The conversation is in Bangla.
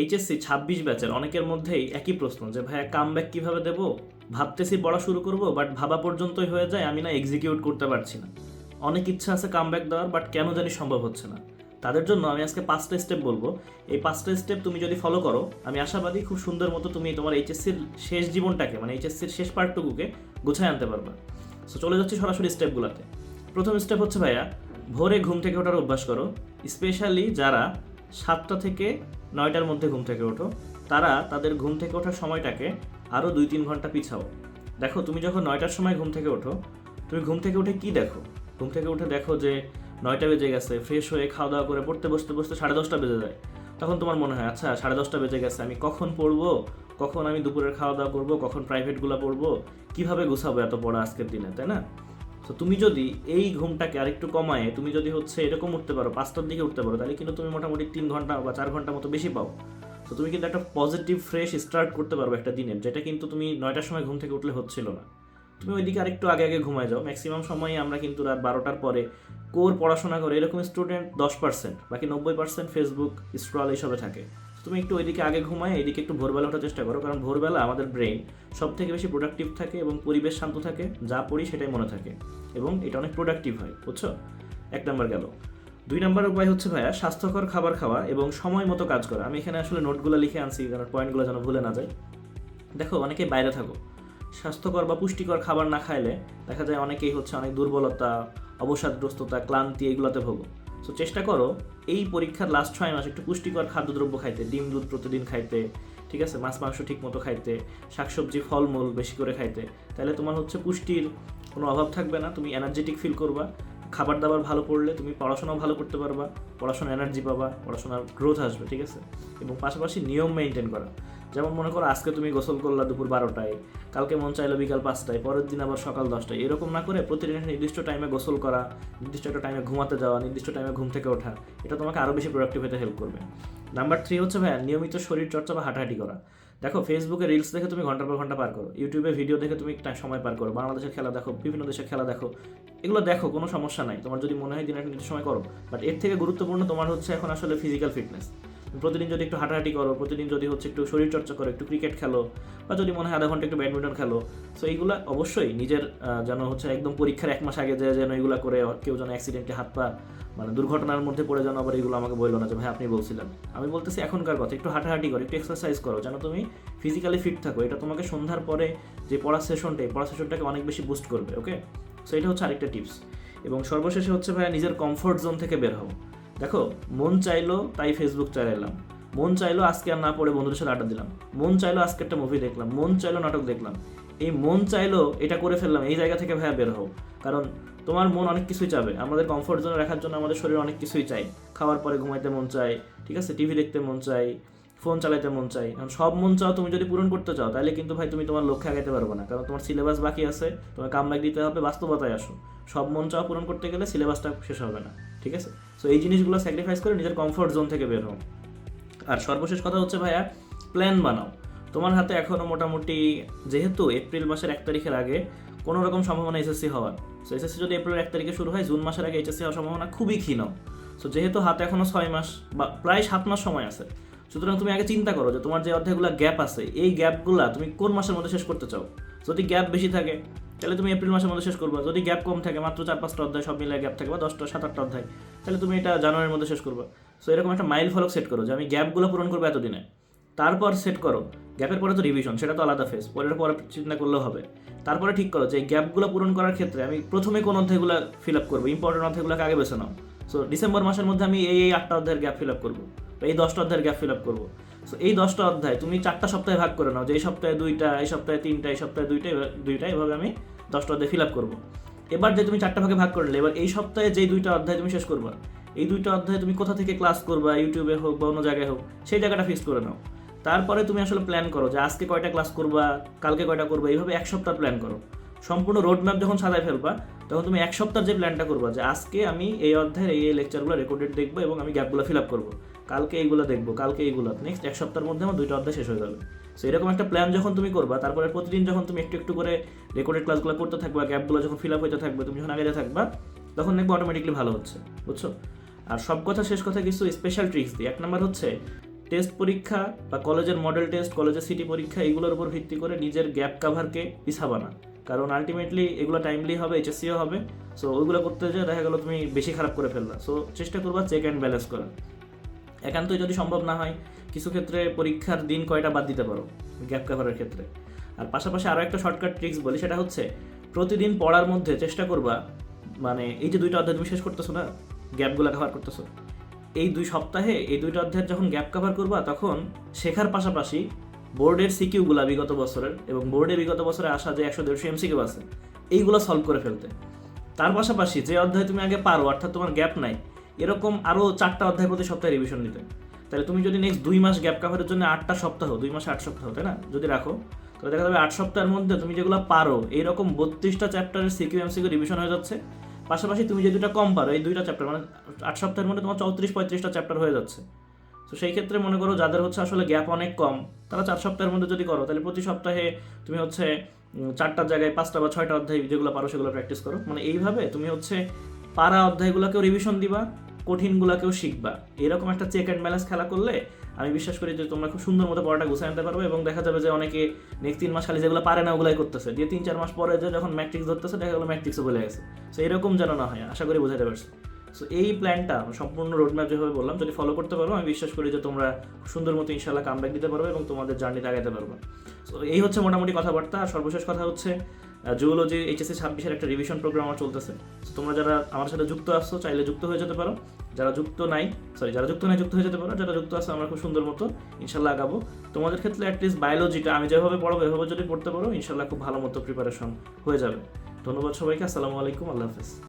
এইচএসসি 26 ব্যাচের অনেকের মধ্যেই একই প্রশ্ন যে ভাইয়া কামব্যাক কিভাবে দেব, ভাবতেছি পড়া শুরু করব বাট ভাবা পর্যন্তই হয়ে যায়, আমি না এক্সিকিউট করতে পারছি না। অনেক ইচ্ছা আছে কামব্যাক দেওয়ার বাট কেন জানি সম্ভব হচ্ছে না। তাদের জন্য আমি আজকে 5টা স্টেপ বলবো। এই 5টা স্টেপ তুমি যদি ফলো করো, আমি আশাবাদী খুব সুন্দর মতো তুমি তোমার এইচএসসির শেষ জীবনটাকে মানে এইচএসসির শেষ পার্টটুকুকে গুছায় আনতে পারবা। সো চলে যাচ্ছি সরাসরি স্টেপগুলোতে। প্রথম স্টেপ হচ্ছে ভাইয়া, ভোরে ঘুম থেকে ওঠার অভ্যাস করো। স্পেশালি যারা 7টা থেকে 9টার মধ্যে ঘুম থেকে ওঠো, তারা তাদের ঘুম থেকে ওঠার সময়টাকে আরও 2-3 ঘন্টা পিছাও। দেখো, তুমি যখন 9টার সময় ঘুম থেকে ওঠো, তুমি ঘুম থেকে উঠে কি দেখো? ঘুম থেকে উঠে দেখো যে 9টা বেজে গেছে, ফ্রেশ হয়ে খাওয়া দাওয়া করে পড়তে বসতে বসতে 10:30 বেজে যায়। তখন তোমার মনে হয় আচ্ছা 10:30 বেজে গেছে, আমি কখন পড়বো, কখন আমি দুপুরের খাওয়া দাওয়া করবো, কখন প্রাইভেটগুলো পড়বো, কীভাবে গুছাবো এত পড়া আজকের দিনে, তাই না? তো তুমি যদি এই ঘুমটাকে আরেকটু কমায় তুমি যদি হচ্ছে এরকম উঠতে পারো, 5টার দিকে উঠতে পারো, তাহলে কিন্তু তুমি মোটামুটি 3 ঘন্টা বা 4 ঘন্টা মতো বেশি পাও। তো তুমি কিন্তু একটা পজিটিভ ফ্রেশ স্টার্ট করতে পারবে একটা দিনের, যেটা কিন্তু তুমি 9টার সময় ঘুম থেকে উঠলে হচ্ছিল না। তুমি ওইদিকে আরেকটু আগে আগে ঘুমায় যাও। ম্যাক্সিমাম সময়ই আমরা কিন্তু রাত 12টার পরে কোর পড়াশোনা করে, এরকম স্টুডেন্ট 10%, বাকি 90% ফেসবুক স্ক্রল এইসবে থাকে। তুমি একটু ওইদিকে আগে ঘুমায়, এইদিকে একটু ভোরবেলা ওঠার চেষ্টা করো, কারণ ভোরবেলা আমাদের ব্রেন সব থেকে বেশি প্রোডাক্টিভ থাকে এবং পরিবেশ শান্ত থাকে, যা পড়ি সেটাই মনে থাকে এবং এটা অনেক প্রোডাক্টিভ হয়, বুঝছো? 1 নাম্বার গেল। 2 নাম্বার উপায় হচ্ছে ভাইয়া, স্বাস্থ্যকর খাবার খাওয়া এবং সময় মতো কাজ করা। আমি এখানে আসলে নোটগুলো লিখে আনছি কারণ পয়েন্টগুলো যেন ভুলে না যায়। দেখো, অনেকেই বাইরে থাকো, স্বাস্থ্যকর বা পুষ্টিকর খাবার না খাইলে দেখা যায় অনেকেই হচ্ছে অনেক দুর্বলতা, অবসাদগ্রস্ততা, ক্লান্তি এগুলোতে ভোগো। সো চেষ্টা করো এই পরীক্ষার লাস্ট 6 মাস একটু পুষ্টিকর খাদ্যদ্রব্য খাইতে, ডিম দুধ প্রতিদিন খাইতে, ঠিক আছে, মাছ মাংস ঠিক মতো খাইতে, শাকসবজি ফলমূল বেশি করে খাইতে। তাহলে তোমার হচ্ছে পুষ্টির কোনো অভাব থাকবে না, তুমি এনার্জেটিক ফিল করবা। খাবার দাবার ভালো পড়লে তুমি পড়াশোনাও ভালো করতে পারবা, পড়াশোনা এনার্জি পাবা, পড়াশোনার গ্রোথ আসবে, ঠিক আছে? এবং পাশাপাশি নিয়ম মেনটেন করা। যেমন মনে করো আজকে তুমি গোসল করলা দুপুর 12টায়, কালকে মন চাইলো বিকাল 5টায়, পরের দিন আবার সকাল 10টায়, এরকম না করে প্রতিদিন একটা নির্দিষ্ট টাইমে গোসল করা, নির্দিষ্ট একটা টাইমে ঘুমাতে যাওয়া, নির্দিষ্ট টাইমে ঘুম থেকে ওঠা, এটা তোমাকে আরও বেশি প্রোডাক্টিভ হতে হেল্প করবে। নাম্বার 3 হচ্ছে ভাইয়া, নিয়মিত শরীর চর্চা বা হাঁটাহাঁটি করা। দেখো, ফেসবুকে রিলস দেখে তুমি ঘন্টার পর ঘন্টা পার করো, ইউটিউবে ভিডিও দেখে তুমি একটা সময় পার করো, বাংলাদেশের খেলা দেখো, বিভিন্ন দেশের খেলা দেখো, এগুলো দেখো, কোনো সমস্যা নাই, তোমার যদি মনে হয় দিন একটা নির্দিষ্ট সময় করো। বাট এর থেকে গুরুত্বপূর্ণ তোমার হচ্ছে এখন আসলে ফিজিক্যাল ফিটনেস। প্রতিদিন যদি একটু হাঁটাহাঁটি করো, প্রতিদিন যদি হচ্ছে একটু শরীর চর্চা করো, একটু ক্রিকেট খেলো, বা যদি মনে হয় আধা ঘন্টা একটু ব্যাডমিন্টন খেলো। সো এইগুলো অবশ্যই নিজের যেন হচ্ছে একদম পরীক্ষার 1 মাস আগে যেন এগুলো করে কেউ যেন অ্যাক্সিডেন্টে হাত পা মানে দুর্ঘটনার মধ্যে পড়ে যেন আবার এগুলো আমাকে বললো না যে ভাই আপনি বলছিলেন। আমি বলতেছি এখনকার কথা, একটু হাঁটাহাঁটি করো, একটু এক্সারসাইজ করো, যেন তুমি ফিজিক্যালি ফিট থাকো। এটা তোমাকে সন্ধ্যার পরে যে পড়ার সেশনটাকে অনেক বেশি বুস্ট করবে, ওকে? সো এটা হচ্ছে আরেকটা টিপস। এবং সর্বশেষে হচ্ছে ভাইয়া, নিজের কমফোর্ট জোন থেকে বের হও। দেখো, মন চাইলো তাই ফেসবুক চালাইলাম, মন চাইলো আজকে আর না পড়ে বন্ধুদের সাথে আড্ডা দিলাম, মন চাইলো আজকে একটা মুভি দেখলাম, মন চাইলো নাটক দেখলাম, এই মন চাইলো এটা করে ফেললাম, এই জায়গা থেকে ভাইয়া বের হও। কারণ তোমার মন অনেক কিছুই চাবে, আমাদের কমফোর্ট জোনে রাখার জন্য আমাদের শরীর অনেক কিছুই চাই। খাওয়ার পরে ঘুমাইতে মন চায়, ঠিক আছে, টিভি দেখতে মন চাই, ফোন চালাইতে মন চাই। এখন সব মন চাও তুমি যদি পূরণ করতে চাও, তাহলে কিন্তু ভাই তুমি তোমার লক্ষ্যে আগাইতে পারবে না, কারণ তোমার সিলেবাস বাকি আছে, তোমার কামব্যাক দিতে হবে, বাস্তবতায় আসো। সব মন চাওয়া পূরণ করতে গেলে সিলেবাসটা শেষ হবে না, ঠিক আছে? সো এই জিনিসগুলো স্যাক্রিফাইস করে নিজের কমফোর্ট জোন থেকে বের হও। আর সর্বশেষ কথা হচ্ছে ভাইয়া, প্ল্যান বানাও। তোমার হাতে এখনও মোটামুটি, যেহেতু এপ্রিল মাসের 1 তারিখের আগে কোনো রকম সম্ভাবনা এসএসসি হওয়ার, সো এসএসসি যদি এপ্রিলের 1 তারিখে শুরু হয়, জুন মাসের আগে এইচএসসি হওয়ার সম্ভাবনা খুবই ক্ষীণ। সো যেহেতু হাতে এখনও 6 মাস বা প্রায় 7 মাস সময় আছে, সুতরাং তুমি আগে চিন্তা করো যে তোমার যে অধ্যায়গুলো গ্যাপ আছে, এই গ্যাপগুলো তুমি কোন মাসের মধ্যে শেষ করতে চাও। যদি গ্যাপ বেশি থাকে তাহলে তুমি এপ্রিল মাসের মধ্যে শেষ করবা, যদি গ্যাপ কম থাকে, মাত্র 4-5টা অধ্যায় সব মিলে গ্যাপ থাকে, বা 10-7-8টা অধ্যায়, তাহলে তুমি এটা জানুয়ারির মধ্যে শেষ করবা। সো এরকম একটা মাইল ফলক সেট করো যে আমি গ্যাপগুলো পূরণ করবো এতদিনে। তারপর সেট করো গ্যাপের পরে তো রিভিশন, সেটা তো আলাদা ফেজ, পরে চিন্তা করলেও হবে। তারপরে ঠিক করো যে এই গ্যাপগুলো পূরণ করার ক্ষেত্রে আমি প্রথমে কোন অধ্যায়গুলো ফিল আপ করবো, ইম্পর্টেন্ট অধ্যায়গুলোকে আগে বেছে নাও। সো ডিসেম্বর মাসের মধ্যে আমি এই 8টা অধ্যায়ের গ্যাপ ফিল আপ করবো, বা এই 10টা অধ্যায়ের গ্যাপ ফিল আপ করবো। সো এই 10টা অধ্যায় তুমি 4টা সপ্তাহে ভাগ করে নাও, যে এই সপ্তাহে 2টা, এই সপ্তাহে 3টা, এই সপ্তাহে 2টা, এভাবে আমি 10টা অধ্যায় ফিল আপ করবো। এবার যে তুমি 4টা ভাগে ভাগ করলে, এবার এই সপ্তাহে যেই 2টা অধ্যায় তুমি শেষ করবা, এই 2টা অধ্যায় তুমি কোথা থেকে ক্লাস করবা, ইউটিউবে হোক বা অন্য জায়গায় হোক, সেই জায়গাটা ফিক্স করে নাও। তারপরে তুমি আসলে প্ল্যান করো যে আজকে কয়টা ক্লাস করবা, কালকে কয়টা করবা, এইভাবে 1 সপ্তাহ প্ল্যান করো। সম্পূর্ণ রোড ম্যাপ যখন সাজায় ফেলবা, তখন তুমি 1 সপ্তাহের যে প্ল্যানটা করবা যে আজকে আমি এই অধ্যায়ের এই লেকচারগুলো রেকর্ডেড দেখবো এবং আমি গ্যাপগুলো ফিল আপ করবো, কালকে এইগুলো দেখবো, কালকে এইগুলো, নেক্সট 1 সপ্তাহের মধ্যে আমার 2টা অধ্যায় শেষ হয়ে যাবে। সো এরকম একটা প্ল্যান যখন তুমি করবা, তারপরে প্রতিদিন যখন তুমি একটু একটু করে রেকর্ডেড ক্লাসগুলো করতে থাকবা, গ্যাপগুলো যখন ফিল আপ হতে থাকবে, তুমি যখন আগে থাকবা, তখন দেখবে অটোমেটিকলি ভালো হচ্ছে, বুঝছো? আর সব কথা শেষ কথা কিছু স্পেশাল ট্রিক্স দিই। 1 নাম্বার হচ্ছে টেস্ট পরীক্ষা বা কলেজের মডেল টেস্ট, কলেজের সিটি পরীক্ষা এগুলোর উপর ভিত্তি করে নিজের গ্যাপ কাভারকে পিছাবা না, কারণ আলটিমেটলি এগুলো টাইমলি হবে, এইচএসসিও হবে। সো ওইগুলো করতে যেয়ে দেখা গেলো তুমি বেশি খারাপ করে ফেললা। সো চেষ্টা করবা চেক অ্যান্ড ব্যালেন্স করার। একান্তই যদি সম্ভব না হয় কিছু ক্ষেত্রে পরীক্ষার দিন কয়টা বাদ দিতে পারো গ্যাপ কাভারের ক্ষেত্রে। আর পাশাপাশি আরও একটা শর্টকাট ট্রিক্স বলি, সেটা হচ্ছে প্রতিদিন পড়ার মধ্যে চেষ্টা করবা, মানে এই যে 2টা অধ্যায় তুমি শেষ করতেছো না, গ্যাপগুলো কভার করতেছো, এই 2 সপ্তাহে এই 2টা অধ্যায়ের যখন গ্যাপ কভার করবা তখন শেখার পাশাপাশি বোর্ডের সিকিউগুলা বিগত বছরের এবং বোর্ডে বিগত বছরে আসা যে 100-150 এমসিকিউ আছে এইগুলো সলভ করে ফেলতে। তার পাশাপাশি যে অধ্যায় তুমি আগে পারো, অর্থাৎ তোমার গ্যাপ নাই, এরকম আরও 4টা অধ্যায় প্রতি সপ্তাহে রিভিশন নিতে। তাহলে তুমি যদি নেক্সট 2 মাস গ্যাপ কাভারের জন্য 8টা সপ্তাহ, 2 মাসে 8 সপ্তাহ, তাই না, যদি রাখো, তাহলে দেখা যাবে 8 সপ্তাহের মধ্যে তুমি যেগুলো পারো এইরকম 32টা চ্যাপ্টারের সিকিউ এমসিকিউ রিভিশন হয়ে যাচ্ছে। পাশাপাশি তুমি যে 2টা কম পারো, এই 2টা চ্যাপ্টার, মানে 8 সপ্তাহের মধ্যে তোমার 34-35টা চ্যাপ্টার হয়ে যাচ্ছে। তো সেই ক্ষেত্রে মনে করো যাদের হচ্ছে আসলে গ্যাপ অনেক কম, তারা 4 সপ্তাহের মধ্যে যদি করো, তাহলে প্রতি সপ্তাহে তুমি হচ্ছে 4টার জায়গায় 5টা বা 6টা অধ্যায় যেগুলো পারো সেগুলো প্র্যাকটিস করো। মানে এইভাবে তুমি হচ্ছে পারা অধ্যায়গুলোকেও রিভিশন দিবা, কঠিনগুলোকেও শিখবা। এরকম একটা চেক অ্যান্ড ব্যালেন্স খেলা করলে আমি বিশ্বাস করি যে তোমরা খুব সুন্দর মতো পড়াটা গুছিয়ে আনতে পারবে। এবং দেখা যাবে যে অনেকে নেক্সট 3 মাস খালি যেগুলো পারে না ওগুলাই করতেছে, দিয়ে 3-4 মাস পরে যে যখন ম্যাট্রিক্স ধরতেছে দেখা গেলো ম্যাট্রিক্সও বলে গেছে। সো এরকম যেন না হয়, আশা করি বোঝাতে পারছি। সো এই প্ল্যানটা সম্পূর্ণ রোডম্যাপ যেভাবে বললাম যদি ফলো করতে পারো, আমি বিশ্বাস করি যে তোমরা সুন্দর মতো ইনশাল্লাহ কামব্যাক দিতে পারবে এবং তোমাদের জার্নিতে আগাতে পারবে। সো এই হচ্ছে মোটামুটি কথাবার্তা। আর সর্বশেষ কথা হচ্ছে জুওলজি এইচএসসি 26-এর একটা রিভিশন প্রোগ্রাম আমার চলতেছে। তোমরা যারা আমার সাথে যুক্ত আসছো চাইলে যুক্ত হয়ে যেতে পারো, যারা যুক্ত নাই যুক্ত হয়ে যেতে পারো, যারা যুক্ত আছে আমরা খুব সুন্দর মতো ইনশাল্লাহ আগাবো। তোমাদের ক্ষেত্রে অ্যাটলিস্ট বায়োলজিটা আমি যেভাবে পড়াবো এভাবে যদি পড়তে পারো ইনশাল্লাহ খুব ভালো মতো প্রিপারেশন হয়ে যাবে। ধন্যবাদ সবাইকে, আসসালামু আলাইকুম, আল্লাহ হাফেজ।